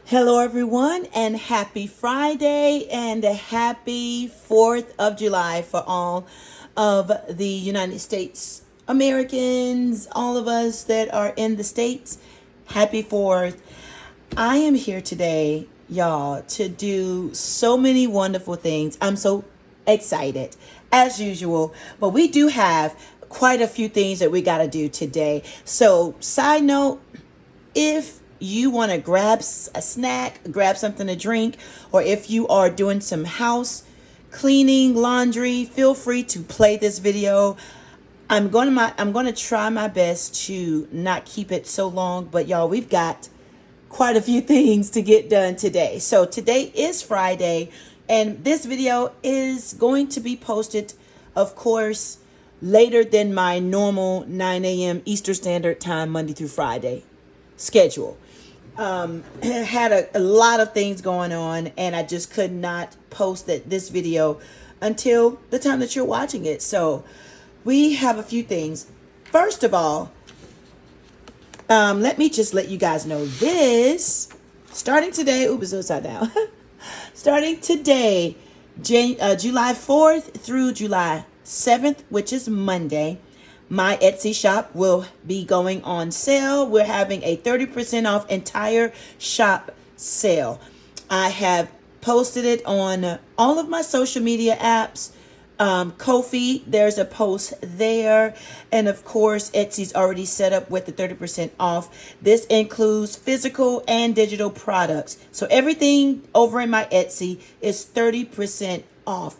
Hello, everyone, and happy Friday and a happy 4th of July for all of the United States Americans, all of us that are in the States. Happy 4th. I am here today, y'all, to do so many wonderful things. I'm so excited, as usual, but we do have quite a few things that we got to do today. So, side note, if you want to grab a snack, grab something to drink, or if you are doing some house cleaning, laundry, feel free to play this video. I'm going to try my best to not keep it so long, but y'all, we've got quite a few things to get done today. So today is Friday, and this video is going to be posted, of course, later than my normal 9 a.m. Eastern Standard Time, Monday through Friday schedule. Had a lot of things going on, and I just could not post this video until the time that you're watching it. So we have a few things. First of all, let me just let you guys know this. Starting today, oops, upside down. Starting today, July 4th through July 7th, which is Monday, my Etsy shop will be going on sale. We're having a 30% off entire shop sale. I have posted it on all of my social media apps. KOFI, there's a post there. And of course, Etsy's already set up with the 30% off. This includes physical and digital products. So everything over in my Etsy is 30% off.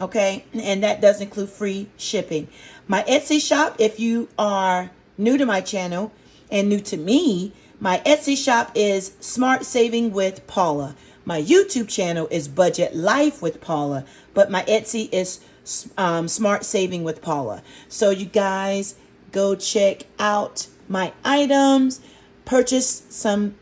Okay, and that does include free shipping. My Etsy shop, if you are new to my channel and new to me, my Etsy shop is Smart Saving with Paula. My YouTube channel is Budget Life with Paula, but my Etsy is Smart Saving with Paula. So you guys go check out my items, purchase some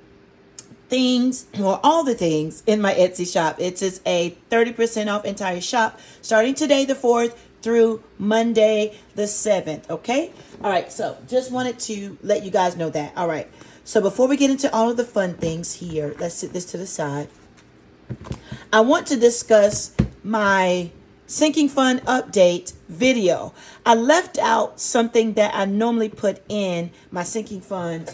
things or all the things in my Etsy shop. It is a 30% off entire shop starting today the 4th through Monday the 7th. Okay. All right. So just wanted to let you guys know that. All right. So before we get into all of the fun things here, let's sit this to the side. I want to discuss my sinking fund update video. I left out something that I normally put in my sinking fund,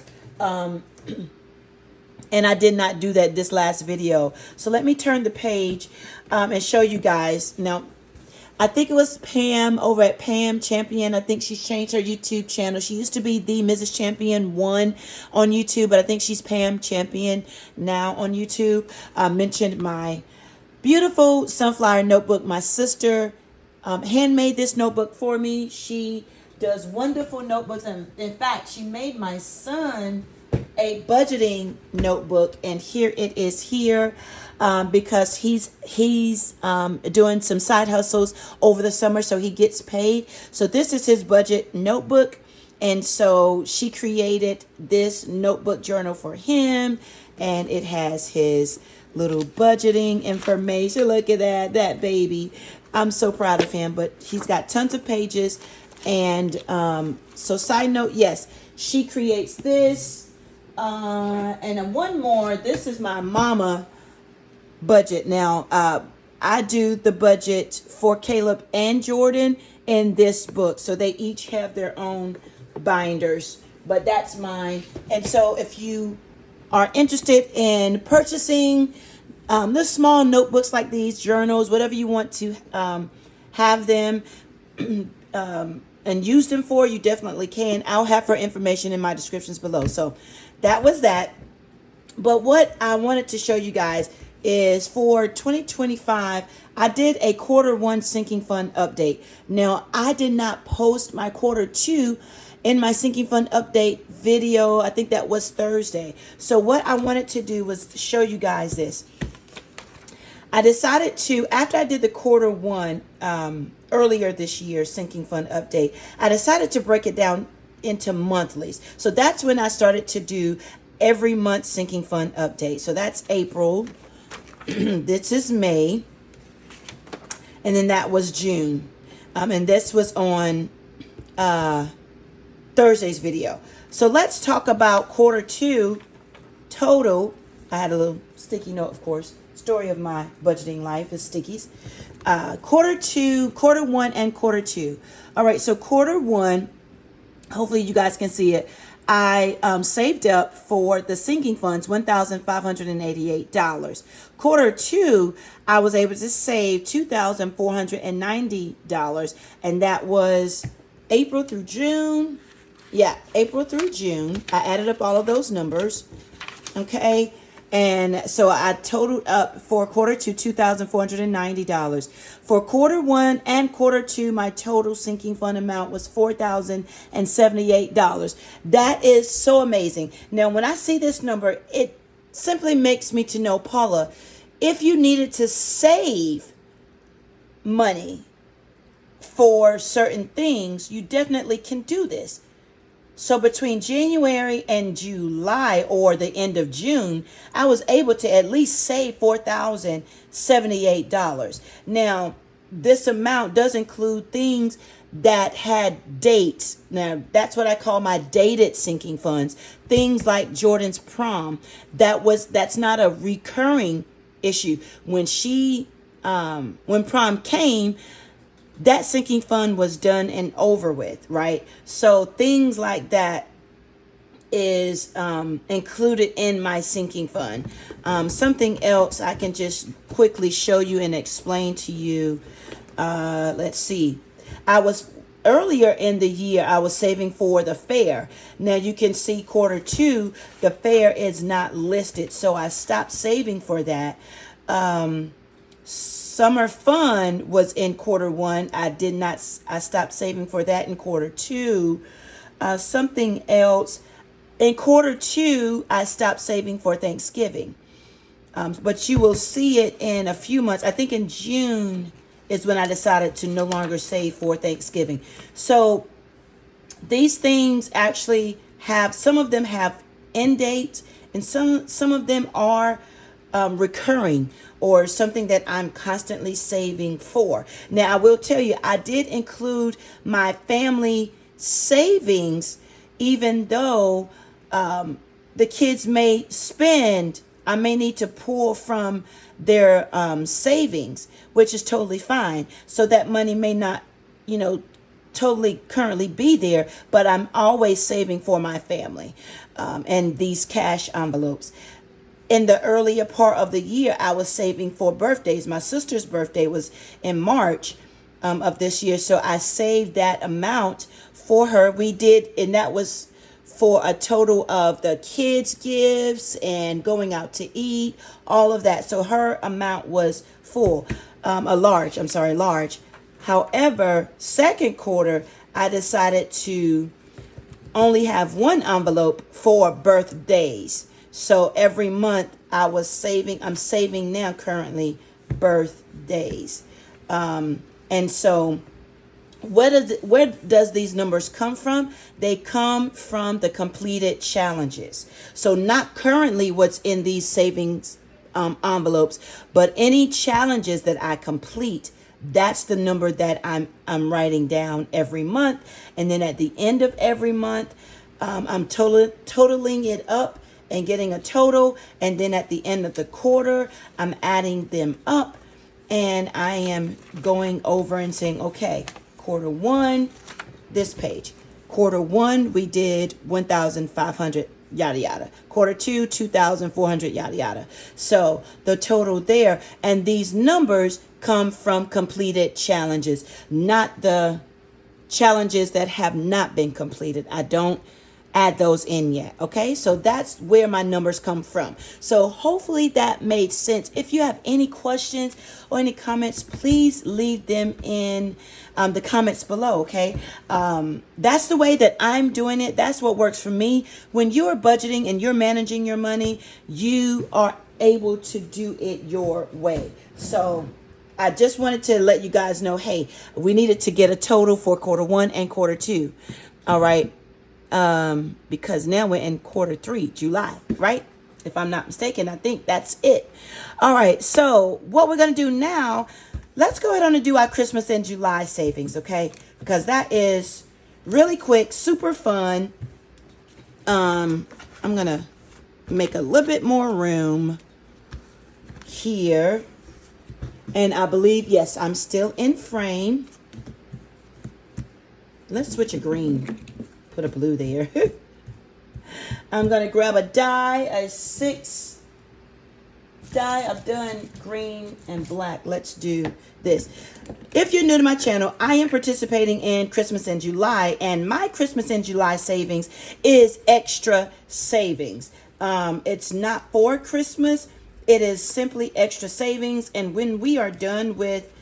and I did not do that this last video. So let me turn the page and show you guys. Now, I think it was Pam over at Pam Champion. I think she's changed her YouTube channel. She used to be the Mrs. Champion 1 on YouTube, but I think she's Pam Champion now on YouTube. I mentioned my beautiful sunflower notebook. My sister handmade this notebook for me. She does wonderful notebooks. And in fact, she made my son a budgeting notebook, and here it is here because he's doing some side hustles over the summer, so he gets paid. So this is his budget notebook, and so she created this notebook journal for him, and it has his little budgeting information. Look at that baby. I'm so proud of him, but he's got tons of pages. And so side note, yes, she creates this. And then one more, this is my mama budget. Now, I do the budget for Caleb and Jordan in this book. So they each have their own binders, but that's mine. And so if you are interested in purchasing the small notebooks like these, journals, whatever you want to have them and use them for, you definitely can. I'll have her information in my descriptions below. So that was that. But what I wanted to show you guys is for 2025, I did a Q1 sinking fund update. Now, I did not post my Q2 in my sinking fund update video. I think that was Thursday. So what I wanted to do was show you guys this. I decided to, after I did the Q1 earlier this year, sinking fund update, I decided to break it down into monthlies. So that's when I started to do every month sinking fund update. So that's April. This is May. And then that was June. And this was on Thursday's video. So let's talk about Q2 total. I had a little sticky note, of course. Story of my budgeting life is stickies. Quarter one and quarter two. All right, so quarter one, hopefully you guys can see it. I saved up for the sinking funds $1,588. Quarter two, I was able to save $2,490, and that was April through June. Yeah, April through June. I added up all of those numbers. Okay. And so I totaled up for quarter two, $2,490. For quarter one and quarter two, my total sinking fund amount was $4,078. That is so amazing. Now, when I see this number, it simply makes me to know, Paula, if you needed to save money for certain things, you definitely can do this. So between January and July, or the end of June, I was able to at least save $4,078. Now, this amount does include things that had dates. Now, that's what I call my dated sinking funds. Things like Jordan's prom. That's not a recurring issue. When prom came, that sinking fund was done and over with, right? So things like that is included in my sinking fund. Something else I can just quickly show you and explain to you. Let's see. Earlier in the year, I was saving for the fair. Now you can see quarter two, the fair is not listed. So I stopped saving for that. Summer fun was in quarter one. I stopped saving for that in quarter two. Something else. In quarter two, I stopped saving for Thanksgiving. But you will see it in a few months. I think in June is when I decided to no longer save for Thanksgiving. So these things actually some of them have end dates, and some of them are recurring, or something that I'm constantly saving for. Now, I will tell you, I did include my family savings, even though the kids may spend, I may need to pull from their savings, which is totally fine. So that money may not, totally currently be there, but I'm always saving for my family and these cash envelopes. In the earlier part of the year, I was saving for birthdays. My sister's birthday was in March of this year, so I saved that amount for her. We did, and that was for a total of the kids' gifts and going out to eat, all of that. So her amount was large. However, second quarter, I decided to only have one envelope for birthdays. So every month I'm saving now currently birthdays. And so where does these numbers come from? They come from the completed challenges. So not currently what's in these savings envelopes, but any challenges that I complete, that's the number that I'm writing down every month. And then at the end of every month, I'm totaling it up and getting a total, and then at the end of the quarter, I'm adding them up, and I am going over and saying, okay, quarter one, this page. Quarter one, we did 1,500, yada, yada. Quarter two, 2,400, yada, yada. So the total there, and these numbers come from completed challenges, not the challenges that have not been completed. I don't add those in yet. Okay, so that's where my numbers come from. So hopefully that made sense. If you have any questions or any comments, please leave them in the comments below. Okay, that's the way that I'm doing it. That's what works for me. When you're budgeting and you're managing your money, you are able to do it your way. So I just wanted to let you guys know, hey, we needed to get a total for quarter one and quarter two. All right. Because now we're in quarter three, July, right? If I'm not mistaken, I think that's it. All right. So what we're going to do now, let's go ahead and do our Christmas and July savings. Okay. Because that is really quick, super fun. I'm going to make a little bit more room. here. And I believe, yes, I'm still in frame. Let's switch a green. Put a blue there. I'm going to grab a die, a 6 die. I've done green and black. Let's do this. If you're new to my channel, I am participating in Christmas in July, and my Christmas in July savings is extra savings. It's not for Christmas. It is simply extra savings. And when we are done with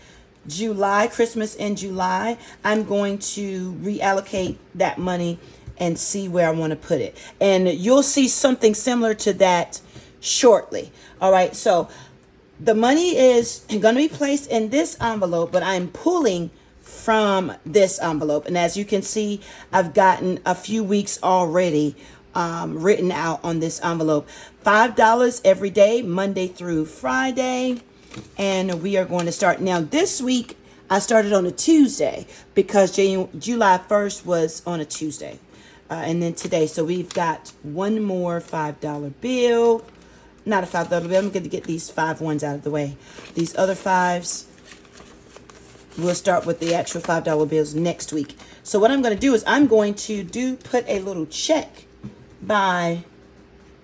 July, Christmas in July, I'm going to reallocate that money and see where I want to put it. And you'll see something similar to that shortly. All right, so the money is going to be placed in this envelope, but I'm pulling from this envelope. And as you can see, I've gotten a few weeks already written out on this envelope. $5 every day, Monday through Friday. And we are going to start. Now, this week, I started on a Tuesday because July 1st was on a Tuesday. And then today, so we've got one more $5 bill. Not a $5 bill. I'm going to get these 5 ones out of the way. These other 5s, we'll start with the actual $5 bills next week. So what I'm going to do is I'm going to put a little check by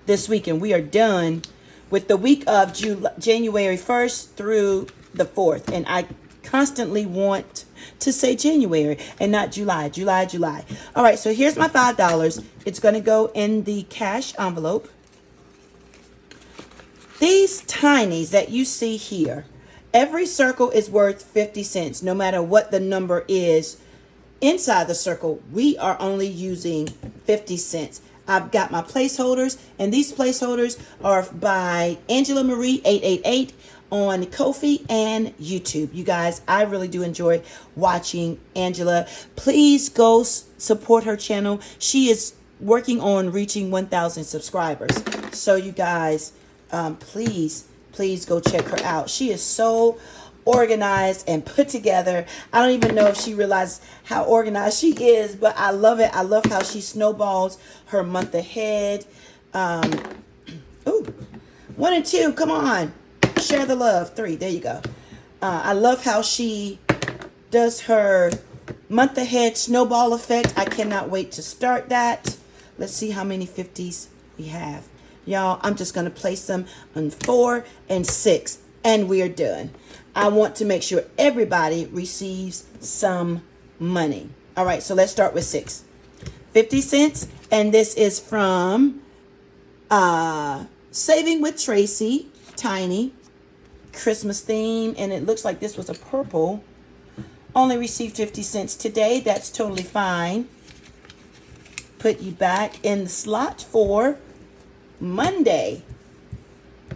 this week. And we are done with the week of January 1st through the 4th. And I constantly want to say January and not July. July. All right, so here's my $5. It's going to go in the cash envelope. These tinies that you see here, every circle is worth 50 cents, no matter what the number is inside the circle. We are only using 50 cents. I've got my placeholders, and these placeholders are by Angela Marie 888 on KOFI and YouTube. You guys, I really do enjoy watching Angela. Please go support her channel. She is working on reaching 1,000 subscribers. So you guys, please go check her out. She is so organized and put together. I don't even know if she realizes how organized she is, but I love it. I love how she snowballs her month ahead. Ooh, 1 and 2, come on. Share the love. 3, there you go. I love how she does her month ahead snowball effect. I cannot wait to start that. Let's see how many 50s we have. Y'all, I'm just going to place them on 4 and 6, and we are done. I want to make sure everybody receives some money. All right, so let's start with 6. 50 cents, and this is from Saving with Tracy, Tiny, Christmas theme, and it looks like this was a purple. Only received 50 cents today. That's totally fine. Put you back in the slot for Monday.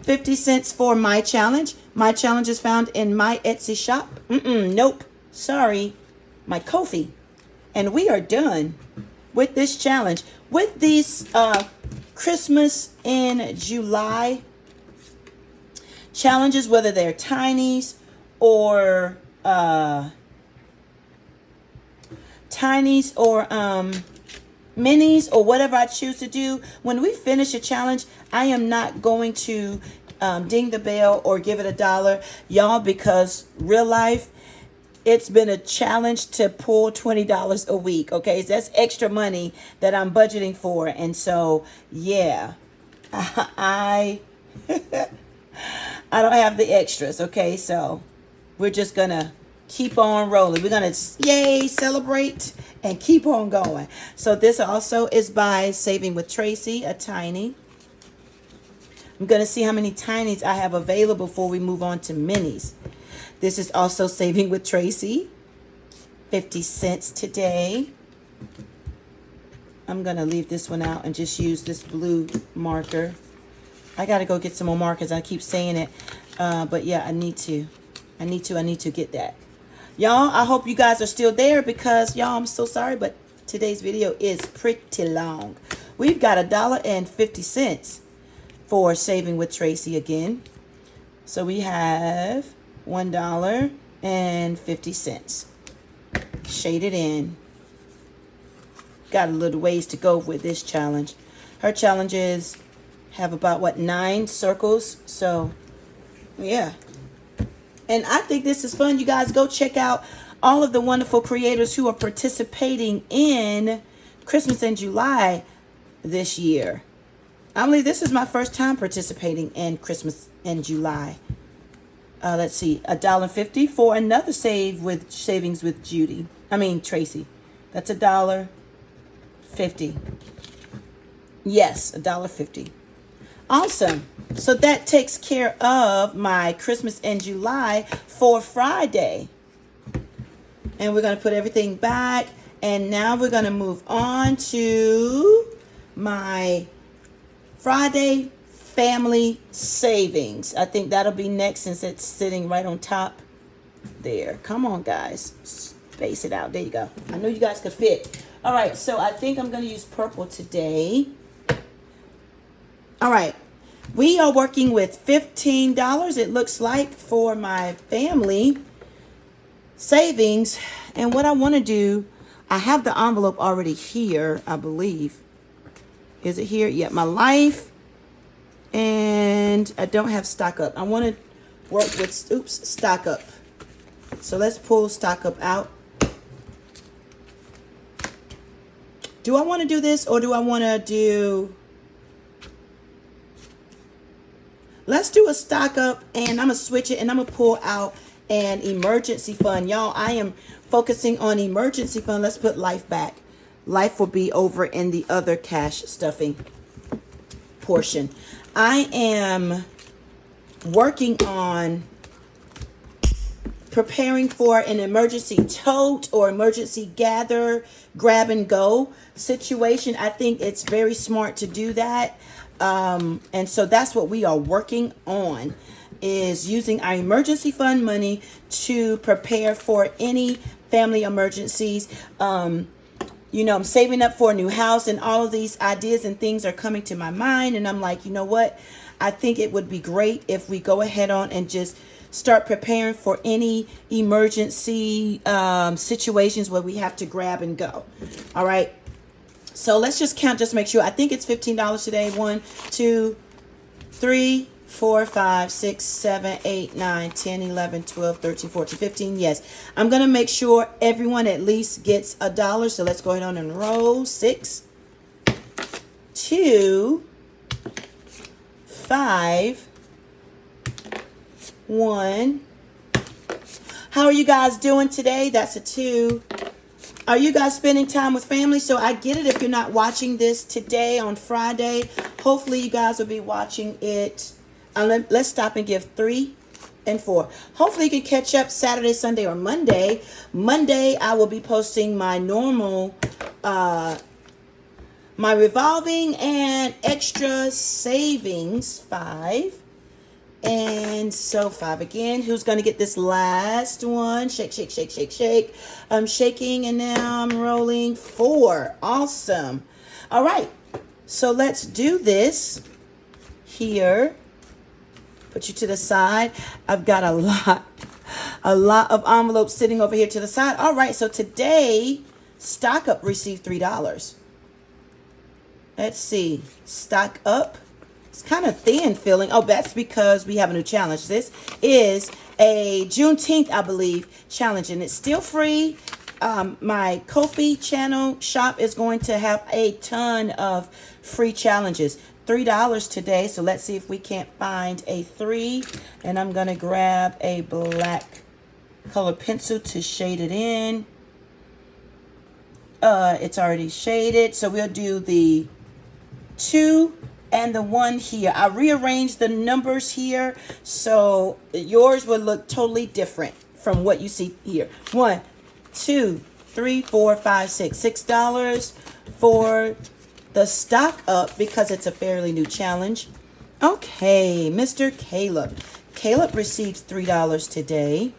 50 cents for my challenge. My challenge is found in my Etsy shop. Nope. Sorry. My KOFI. And we are done with this challenge. With these Christmas in July challenges, whether they're tinies or minis or whatever I choose to do, when we finish a challenge, I am not going to ding the bell or give it $1, y'all, because real life, it's been a challenge to pull $20 a week. Okay, so that's extra money that I'm budgeting for. And so yeah, I don't have the extras. Okay, so we're just gonna keep on rolling. We're gonna yay, celebrate, and keep on going. So this also is by Saving with Tracy, a tiny. I'm gonna see how many tinies I have available before we move on to minis. This is also Saving with Tracy, 50 cents today. I'm gonna leave this one out and just use this blue marker. I gotta go get some more markers. I keep saying it, but yeah, I need to get that. Y'all, I hope you guys are still there because y'all, I'm so sorry, but today's video is pretty long. We've got $1.50 for Saving with Tracy again. So we have $1.50 shaded in. Got a little ways to go with this challenge. Her challenges have about 9 circles, so Yeah. And I think this is fun. You guys go check out all of the wonderful creators who are participating in Christmas in July this year. I believe this is my first time participating in Christmas in July. Let's see, $1.50 for another savings with Tracy. That's $1.50. Yes, $1.50. Awesome. So that takes care of my Christmas in July for Friday. And we're going to put everything back. And now we're going to move on to my Friday family savings. I think that'll be next since it's sitting right on top there. Come on, guys. Space it out. There you go. I know you guys could fit. All right. So I think I'm going to use purple today. All right. We are working with $15, it looks like, for my family savings. And what I want to do, I have the envelope already here, I believe. Is it here? Yeah, my life. And I don't have stock up. I want to work with, stock up. So let's pull stock up out. Do I want to do this or do I want to do... Let's do a stock up, and I'm going to switch it, and I'm going to pull out an emergency fund. Y'all, I am focusing on emergency fund. Let's put life back. Life will be over in the other cash stuffing portion. I am working on preparing for an emergency tote or emergency grab and go situation. I think it's very smart to do that. And so that's what we are working on, is using our emergency fund money to prepare for any family emergencies. I'm saving up for a new house, and all of these ideas and things are coming to my mind. And I'm like, you know what? I think it would be great if we go ahead on and just start preparing for any emergency situations where we have to grab and go. All right. So let's just count, just make sure. I think it's $15 today. 1, 2, 3, 4, 5, 6, 7, 8, 9, 10, 11, 12, 13, 14, 15. Yes. I'm going to make sure everyone at least gets $1. So let's go ahead on and roll. 6, 2, 5, 1. How are you guys doing today? That's a 2. Are you guys spending time with family? So I get it if you're not watching this today on Friday. Hopefully you guys will be watching it. Let's stop and give 3 and 4. Hopefully you can catch up Saturday, Sunday, or Monday. Monday I will be posting my normal, my revolving and extra savings 5. And so 5 again. Who's going to get this last one? Shake, shake, shake, shake, shake. I'm shaking and now I'm rolling 4. Awesome. All right. So let's do this here. Put you to the side. I've got a lot of envelopes sitting over here to the side. All right. So today, Stock Up received $3. Let's see. Stock Up. It's kind of thin feeling. Oh, that's because we have a new challenge. This is a Juneteenth, I believe, challenge, and it's still free. My KOFI channel shop is going to have a ton of free challenges. $3 today, so let's see if we can't find a 3. And I'm going to grab a black color pencil to shade it in. It's already shaded, so we'll do the 2 and the 1 here. I rearranged the numbers here so yours would look totally different from what you see here. 1, 2, 3, 4, 5, 6. $6 for the Stock Up because it's a fairly new challenge. Okay, Mr. Caleb. Caleb receives $3 today.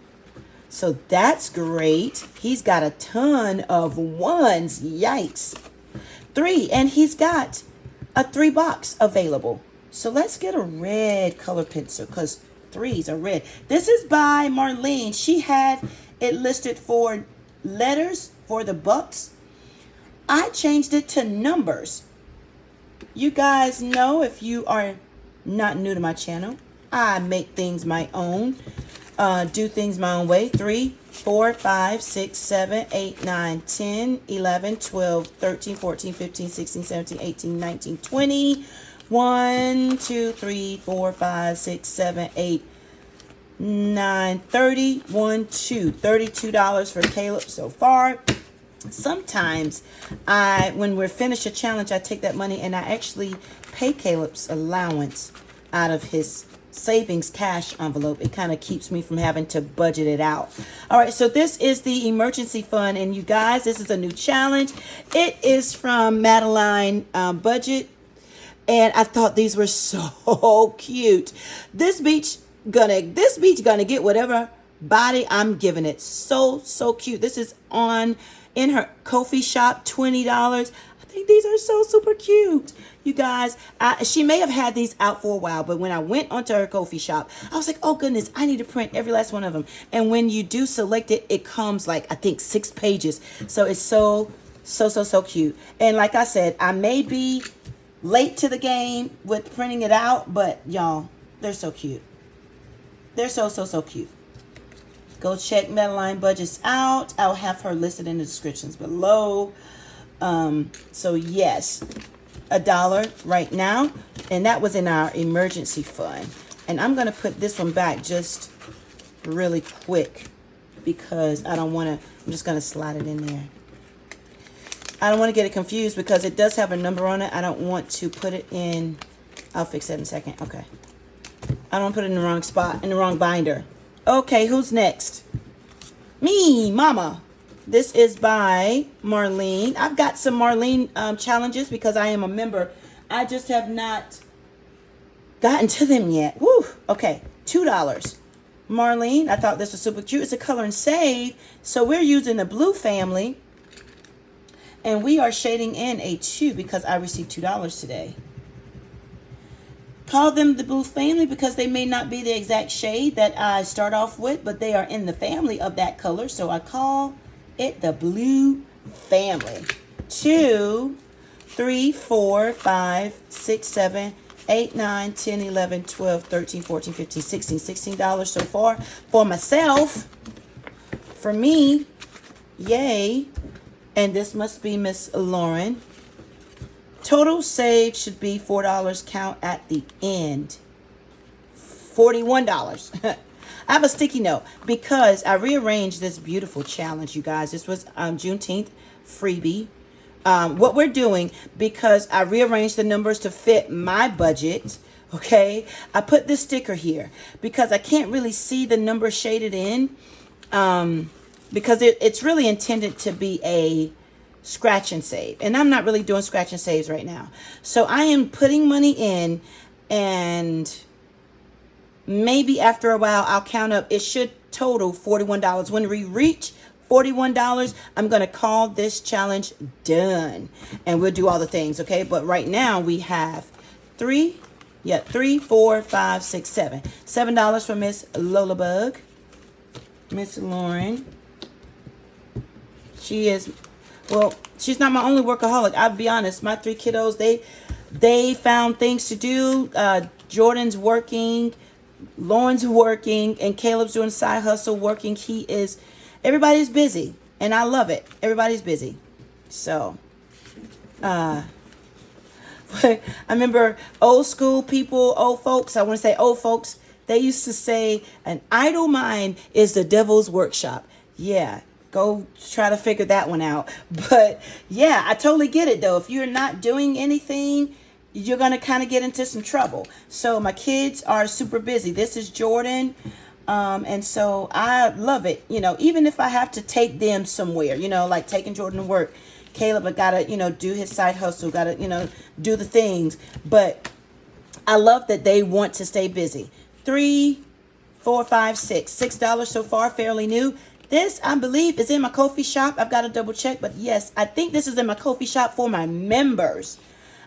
So that's great. He's got a ton of 1s. Yikes. 3, and he's got a 3 box available. So let's get a red color pencil because 3s are red. This is by Marlene. She had it listed for letters for the bucks. I changed it to numbers. You guys know, if you are not new to my channel, I make things my own. Do things my own way. 3, 4, 5, 6, 7, 8, 9, 10, 11, 12, 13, 14, 15, 16, 17, 18, 19, 20. 1, 2, 3, 4, 5, 6, 7, 8, 9, 30. 1, 2, $32 for Caleb so far. Sometimes when we're finished a challenge, I take that money and I actually pay Caleb's allowance out of his savings cash envelope. It kind of keeps me from having to budget it out. All right, so this is the emergency fund, and you guys, this is a new challenge. It is from Madeline Budget, and I thought these were so cute. This beach gonna get whatever body I'm giving it. So cute. This is in her KOFI shop, $20. I think these are so super cute. You guys, she may have had these out for a while, but when I went onto her KOFI shop, I was like, oh goodness, I need to print every last one of them. And when you do select it, it comes like, I think 6 pages. So it's so cute. And like I said, I may be late to the game with printing it out, but y'all, they're so cute. They're so cute. Go check Madeline Budgets out. I'll have her listed in the descriptions below. So yes, $1 right now, and that was in our emergency fund. And I'm gonna put this one back just really quick because I don't want to. I'm just gonna slide it in there. I don't want to get it confused because it does have a number on it. I don't want to put it in. I'll fix that in a second. Okay. I don't want to put it in the wrong spot, in the wrong binder. Okay, who's next? Me, Mama. This is by Marlene. I've got some Marlene challenges because I am a member. I just have not gotten to them yet. Woo! Okay, $2. Marlene, I thought this was super cute. It's a color and save. So we're using the blue family. And we are shading in a 2 because I received $2 today. Call them the blue family because they may not be the exact shade that I start off with, but they are in the family of that color. So I call it the blue family. 2, 3, 4, 5, 6, 7, 8, 9, 10, 11, 12, 13, 14, 15, 16. $16 so far for myself. For me, yay. And this must be Miss Lauren. Total save should be $4. Count at the end. $41. I have a sticky note because I rearranged this beautiful challenge, you guys. This was Juneteenth freebie. What we're doing, because I rearranged the numbers to fit my budget, okay? I put this sticker here because I can't really see the number shaded in because it's really intended to be a scratch and save. And I'm not really doing scratch and saves right now. So I am putting money in, and maybe after a while I'll count up. It should total $41. When we reach $41, I'm going to call this challenge done. And we'll do all the things, okay? But right now we have 3, 4, 5, 6, 7. $7 for Miss Lola Bug. Miss Lauren. Well, she's not my only workaholic. I'll be honest. My 3 kiddos, they found things to do. Jordan's working, Lauren's working, and Caleb's doing side hustle working. Everybody's busy, and I love it. Everybody's busy. So, I remember old school people, old folks. I want to say old folks. They used to say, an idle mind is the devil's workshop. Yeah. Go try to figure that one out. But yeah, I totally get it though. If you're not doing anything, you're going to kind of get into some trouble. So my kids are super busy. This is Jordan. And so I love it. You know, even if I have to take them somewhere, you know, like taking Jordan to work, Caleb, I got to, do his side hustle, got to, do the things. But I love that they want to stay busy. 3, 4, 5, 6. $6 so far, fairly new. This, I believe, is in my KOFI shop. I've got to double check. But yes, I think this is in my KOFI shop for my members.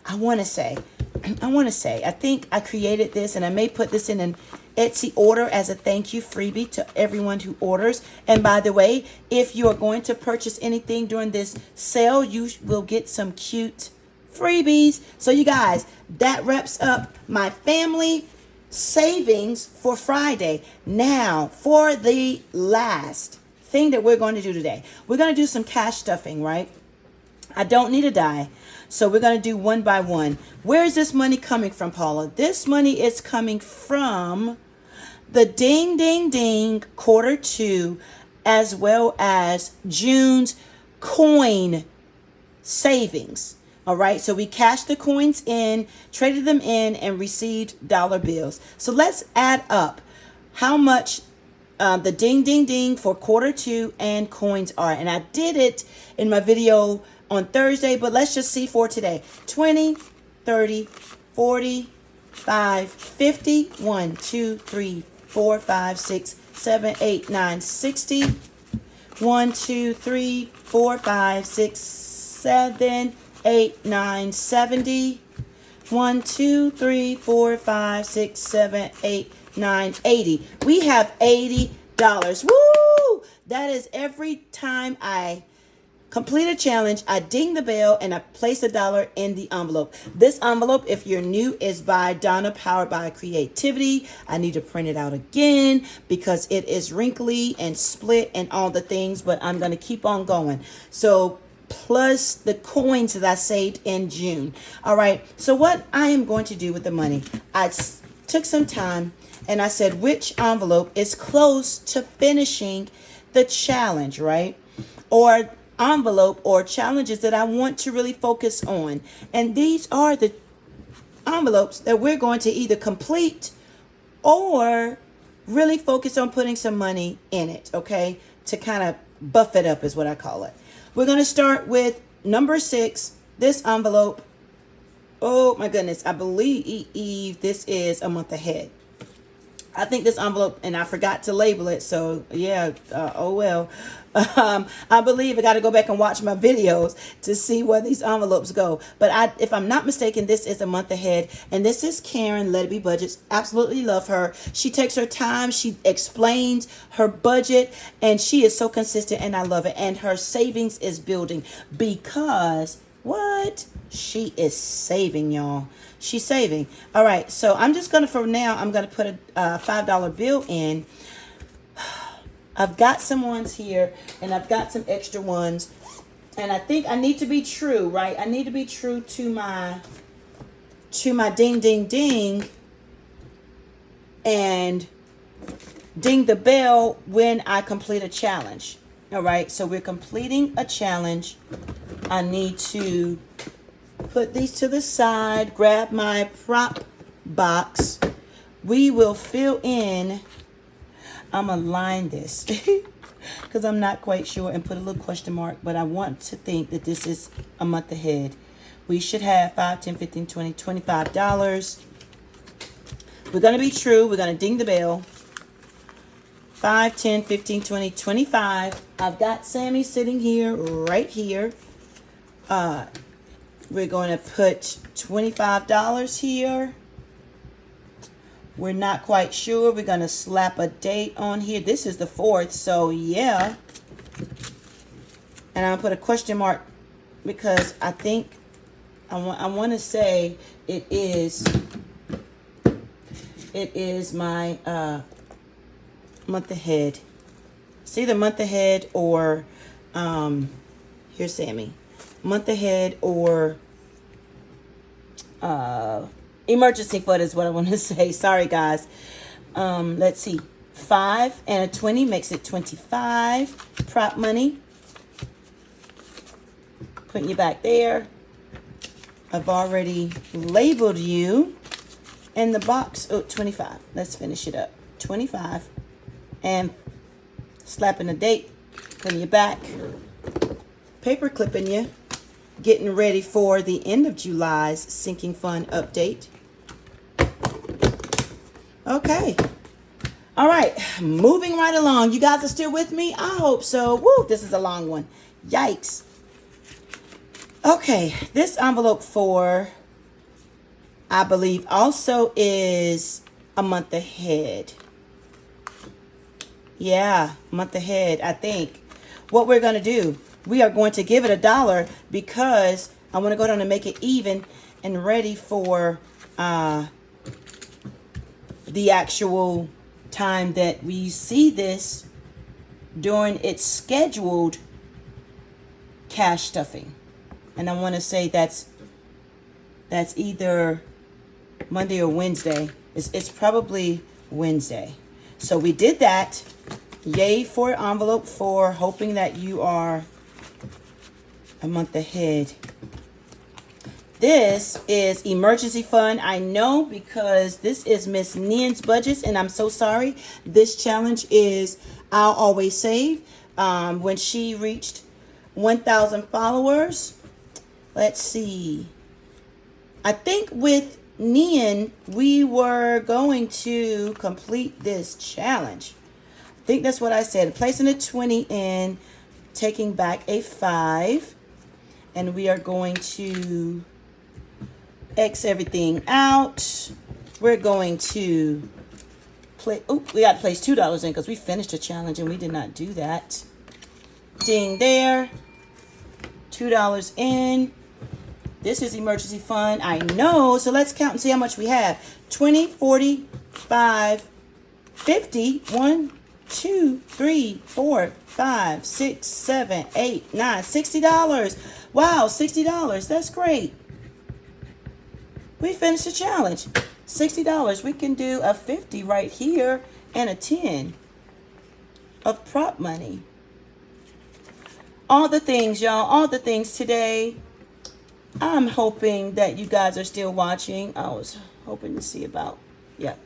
I want to say, I think I created this, and I may put this in an Etsy order as a thank you freebie to everyone who orders. And by the way, if you are going to purchase anything during this sale, you will get some cute freebies. So you guys, that wraps up my family savings for Friday. Now, for the last thing that we're going to do today, we're going to do some cash stuffing, right? I don't need a die. So we're going to do one by one. Where is this money coming from, Paula? This money is coming from the Ding Ding Ding Q2, as well as June's coin savings. All right, so we cashed the coins in, traded them in, and received dollar bills. So let's add up how much the Ding Ding Ding for Q2 and coins are. And I did it in my video on Thursday, but let's just see for today. 20, 30, 40, 5, 50, 1, 2, 3, 4, 5, 6, 7, 8, 9, 60. 1, 2, 3, 4, 5, 6, 7, 8, 9, 70. 1, 2, 3, 4, 5, 6, 7, 8, 9, 80. We have $80. Woo! That is every time I complete a challenge, I ding the bell and I place $1 in the envelope. This envelope, if you're new, is by Donna, powered by creativity. I need to print it out again because it is wrinkly and split and all the things, but I'm going to keep on going. So plus the coins that I saved in June. All right. So what I am going to do with the money, I took some time and I said, which envelope is close to finishing the challenge, right? Or envelope or challenges that I want to really focus on. And these are the envelopes that we're going to either complete or really focus on putting some money in it, okay? To kind of buff it up is what I call it. We're going to start with number 6, this envelope. Oh my goodness, I believe this is a month ahead. I think this envelope, and I forgot to label it, so yeah, oh well. I believe I got to go back and watch my videos to see where these envelopes go. But if I'm not mistaken, this is a month ahead. And this is Karen, Let It Be Budgets. Absolutely love her. She takes her time. She explains her budget. And she is so consistent, and I love it. And her savings is building because what? She is saving, y'all. She's saving. All right. So I'm just going to, for now, I'm going to put a $5 bill in. I've got some ones here, and I've got some extra ones. And I think I need to be true, right? I need to be true to my ding, ding, ding. And ding the bell when I complete a challenge. All right. So we're completing a challenge. I need to put these to the side, grab my prop box. We will fill in. I'm going to line this because I'm not quite sure and put a little question mark, but I want to think that this is a month ahead. We should have $5, $10, $15, $20, $25. We're going to be true. We're going to ding the bell. 5, 10, 15, 20, 25. I've got Sammy sitting here, right here. We're going to put $25 here. We're not quite sure. We're going to slap a date on here. This is the 4th, so yeah. And I'll put a question mark because I think I want to say it is my month ahead. It's either month ahead or here's Sammy. Month ahead or emergency fund is what I want to say. Sorry, guys. Let's see. 5 and a 20 makes it 25. Prop money. Putting you back there. I've already labeled you. And the box, 25. Let's finish it up. 25. And slapping a date. Putting you back. Paper clipping you. Getting ready for the end of July's Sinking Fund update. Okay. All right. Moving right along. You guys are still with me? I hope so. Woo, this is a long one. Yikes. Okay. This envelope for, I believe, also is a month ahead. Yeah, month ahead, I think. What we're going to do, we are going to give it $1 because I want to go down and make it even and ready for, the actual time that we see this during its scheduled cash stuffing. And I want to say that's either Monday or Wednesday. It's probably Wednesday. So we did that. Yay for envelope 4, hoping that you are a month ahead. This is emergency fund. I know because this is Miss Nian's budgets, and I'm so sorry. This challenge is I'll Always Save. When she reached 1,000 followers, let's see. I think with Nian, we were going to complete this challenge. I think that's what I said. Placing a 20 in, taking back a 5, and we are going to X everything out. We're going to play. Oh, we got to place $2 in because we finished the challenge and we did not do that. Ding there. $2 in. This is emergency fund. I know. So let's count and see how much we have. 20, 40, 5, 50. 1, 2, 3, 4, 5, 6, 7, 8, 9. $60. Wow, $60. That's great. We finished the challenge. $60. We can do a 50 right here and a 10 of prop money. All the things, y'all. All the things today. I'm hoping that you guys are still watching. I was hoping to see about, yeah.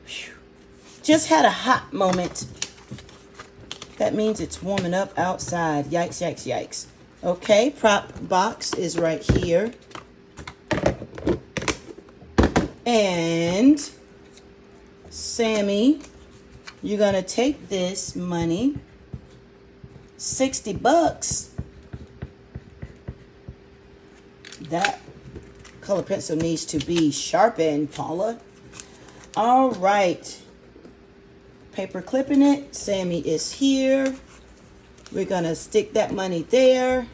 Whew. Just had a hot moment. That means it's warming up outside. Yikes, yikes, yikes. Okay, prop box is right here. And Sammy, you're going to take this money, $60. That color pencil needs to be sharpened, Paula. All right. Paper clipping it. Sammy is here. We're going to stick that money there.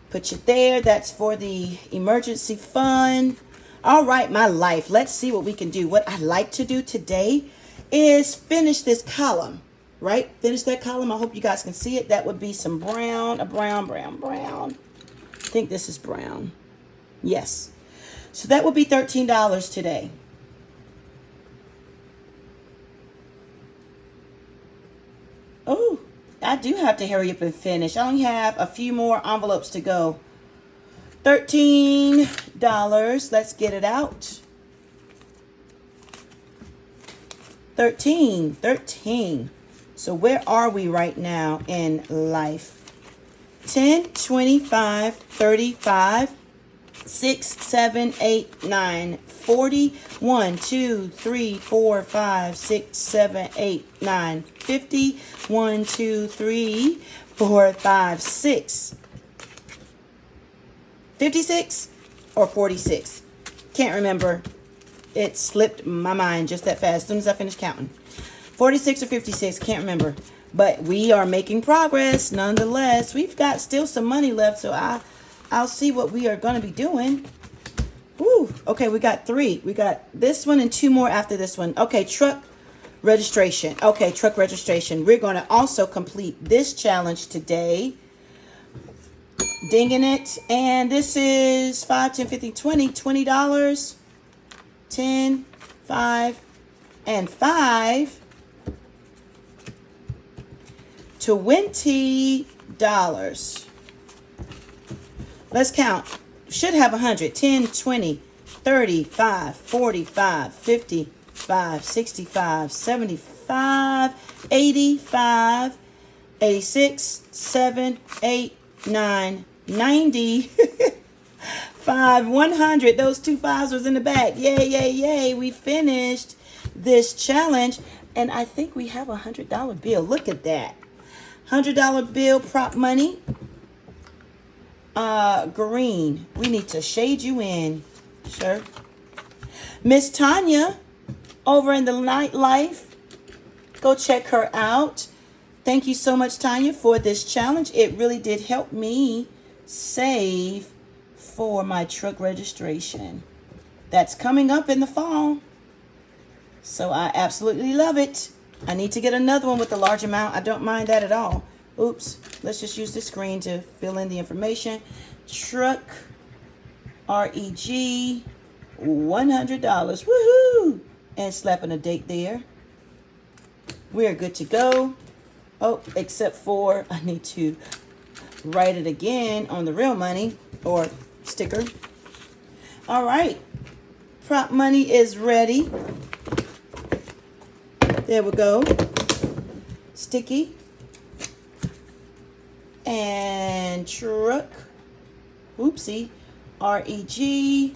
Put it there. That's for the emergency fund. All right, my life. Let's see what we can do. What I like to do today is finish this column, right? Finish that column. I hope you guys can see it. That would be some brown, a brown. I think this is brown. Yes. So that would be $13 today. Oh, I do have to hurry up and finish. I only have a few more envelopes to go. $13. Let's get it out. 13. So where are we right now in life? 10, 25, 35, 6, 7, 8, 9, 40, 1, 2, 3, 4, 5, 6, 7, 8, 9, 50, 1, 2, 3, 4, 5, 6. 56 or 46. Can't remember. It slipped my mind just that fast as soon as I finished counting. 46 or 56, can't remember. But we are making progress nonetheless. We've got still some money left, so I'll see what we are going to be doing. Woo. Okay, we got 3. We got this one and 2 more after this one. Okay, truck registration. Okay, truck registration. We're going to also complete this challenge today. Dinging it. And this is 5, 10, 15, 20. $20. 10, 5, and 5. $20. Let's count. Should have 100. 10, 20, 35, 45, 55, 65, 75, 85, 86, 7, 8, 9, 90. 5, 100. Those 2 5s was in the back. Yay, yay, yay. We finished this challenge. And I think we have a $100 bill. Look at that. $100 bill, prop money. Green. We need to shade you in. Sure. Miss Tanya over in the nightlife. Go check her out. Thank you so much, Tanya, for this challenge. It really did help me save for my truck registration. That's coming up in the fall. So I absolutely love it. I need to get another one with a large amount. I don't mind that at all. Oops. Let's just use this screen to fill in the information. Truck REG, $100. Woohoo! And slapping a date there. We're good to go. Oh, except for I need to write it again on the real money or sticker. All right. Prop money is ready. There we go. Sticky. And truck. Oopsie. REG.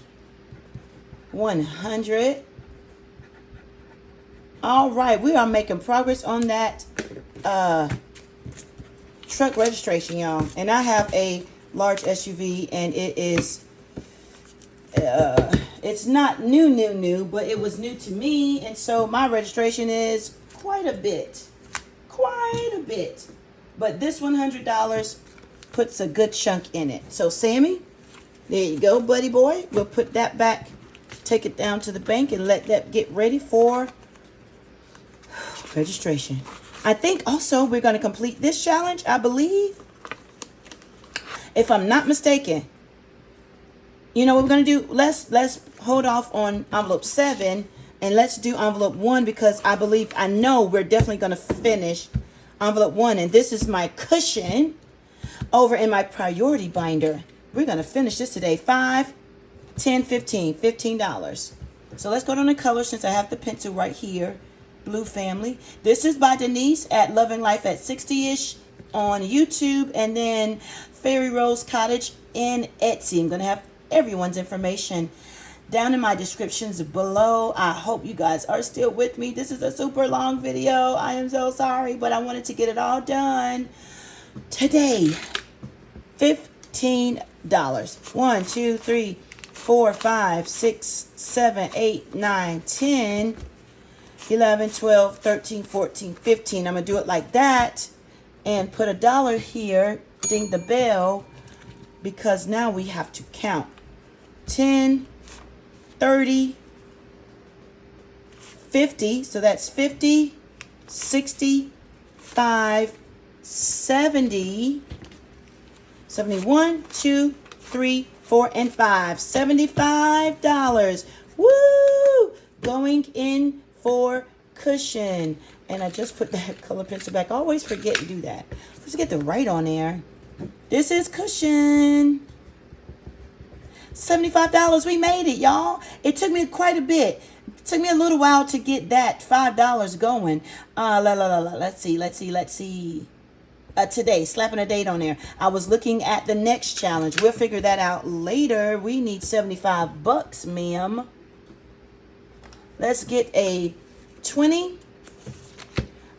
100. All right. We are making progress on that truck registration, y'all. And I have a large SUV, and it is it's not new, but it was new to me, and so my registration is quite a bit. But this $100 puts a good chunk in it. So Sammy, there you go, buddy boy. We'll put that back, take it down to the bank, and let that get ready for registration. I think also we're going to complete this challenge, I believe, if I'm not mistaken. You know what we're going to do? Let's hold off on envelope 7 and let's do envelope 1, because I know we're definitely going to finish envelope 1. And this is my cushion over in my priority binder. We're going to finish this today. $5, $10, $15. So let's go down the color since I have the pencil right here. Blue Family. This is by Denise at Loving Life at 60ish on YouTube, and then Fairy Rose Cottage in Etsy. I'm going to have everyone's information down in my descriptions below. I hope you guys are still with me. This is a super long video. I am so sorry, but I wanted to get it all done today. $15. 1, 2, 3, 4, 5, 6, 7, 8, 9, 10, 11, 12, 13, 14, 15. I'm going to do it like that and put $1 here. Ding the bell, because now we have to count. 10, 30, 50. So that's 50, 60, 5, 70, 71, 2, 3, 4, and 5. $75. Woo! Going in for cushion. And I just put that color pencil back. I always forget to do that. Let's get the right on there. This is cushion. $75. We made it, y'all. It took me quite a bit. It took me a little while to get that $5 going. Let's see. Today, slapping a date on there. I was looking at the next challenge. We'll figure that out later. We need $75, ma'am. Let's get a 20,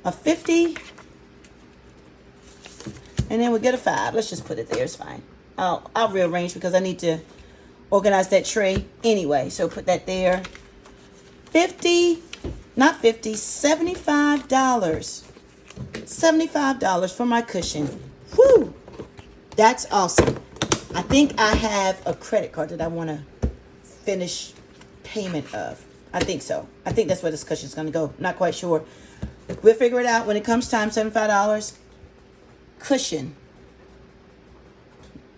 a 50, and then we'll get a 5. Let's just put it there. It's fine. I'll rearrange because I need to organize that tray anyway. So put that there. 50, not 50, $75. $75 for my cushion. Woo! That's awesome. I think I have a credit card that I want to finish payment of. I think so. I think that's where this cushion is going to go. Not quite sure. We'll figure it out when it comes time. $75. Cushion.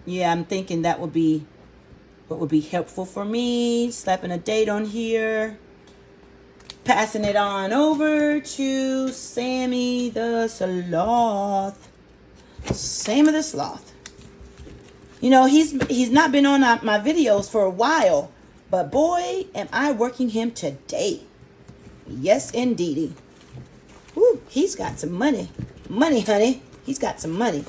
Yeah, I'm thinking that would be what would be helpful for me. Slapping a date on here. Passing it on over to Sammy the Sloth. Sammy the Sloth. You know, he's not been on my videos for a while, but boy, am I working him today. Yes, indeedy. Woo, he's got some money. Money, honey. He's got some money.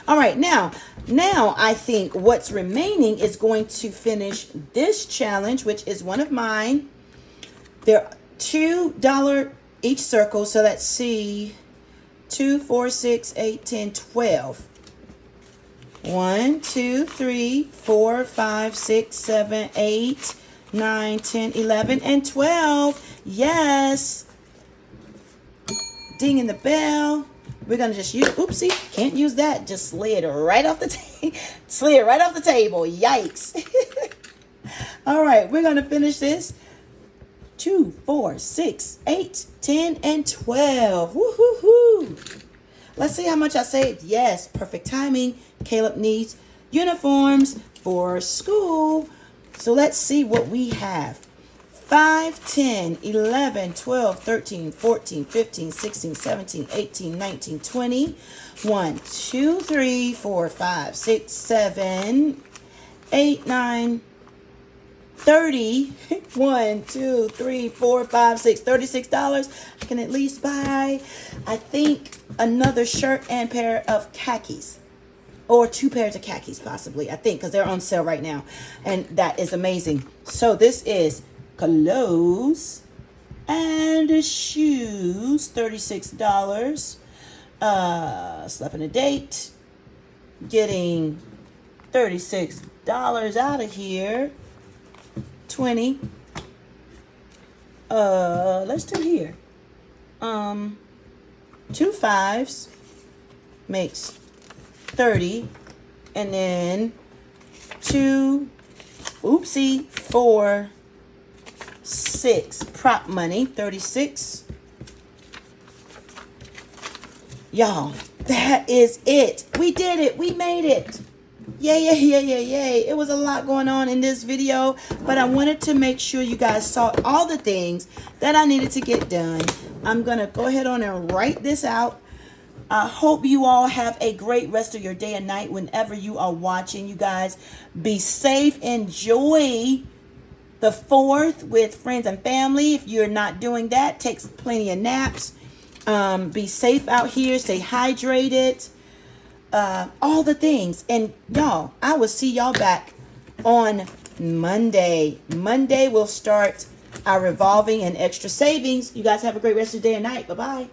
All right, now I think what's remaining is going to finish this challenge, which is one of mine. There are $2 each circle, so let's see. 2, 4, 6, 8, 10, 12. 1, 2, 3, 4, 5, 6, 7, 8, 9, 10, 11, and 12. Yes. Ding in the bell. We're gonna just use. Oopsie, can't use that. Just slid right off the table. Slid right off the table. Yikes. All right, we're going to finish this. 2, 4, 6, 8, 10, and 12. Woo-hoo-hoo. Let's see how much I saved. Yes, perfect timing. Caleb needs uniforms for school. So let's see what we have. 5, 10, 11, 12, 13, 14, 15, 16, 17, 18, 19, 20. 1, 2, 3, 4, 5, 6, 7, 8, 9, 30. 1, 2, 3, 4, 5, 6, $36. I can at least buy, I think, another shirt and pair of khakis. Or 2 pairs of khakis, possibly. I think, because they're on sale right now. And that is amazing. So this is clothes and shoes. $36. Slapping a date. Getting $36 out of here. 20. Let's do here. 2 5s makes 30, and then 4, 6 prop money, 36. Y'all, that is it. We did it. We made it. Yay, yay, yay, yay, yay. It was a lot going on in this video, but I wanted to make sure you guys saw all the things that I needed to get done. I'm going to go ahead on and write this out. I hope you all have a great rest of your day and night whenever you are watching. You guys be safe. Enjoy the 4th with friends and family. If you're not doing that, take plenty of naps. Be safe out here. Stay hydrated. All the things. And y'all, I will see y'all back on Monday. Monday we'll start our revolving and extra savings. You guys have a great rest of the day and night. Bye-bye.